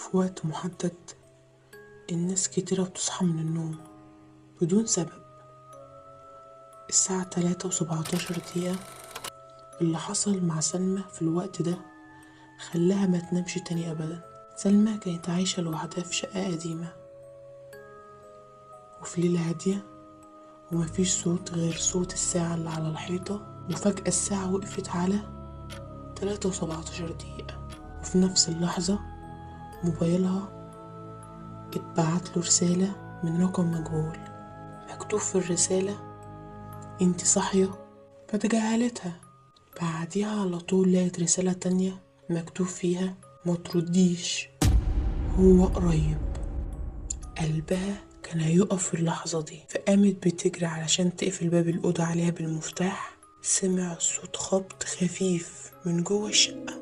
في وقت محدد الناس كتيرة بتصحى من النوم بدون سبب. الساعة 3:17 اللي حصل مع سلمى في الوقت ده خلاها ما تنامش تاني أبدا. سلمى كانت عايشة لوحدها في شقة قديمة وفي ليلة هادية ومفيش صوت غير صوت الساعة اللي على الحيطة، وفجأة الساعة وقفت على 3:17. وفي نفس اللحظة موبايلها اتبعتله رسالة من رقم مجهول. مكتوب في الرسالة: انت صاحية؟ فتجاهلتها. بعديها على طول لقيت رسالة تانية مكتوب فيها: ما ترديش، هو قريب. قلبها كان هيقف في اللحظة دي، فقامت بتجري علشان تقفل باب الأوضة عليها بالمفتاح. سمع صوت خبط خفيف من جوه الشقة.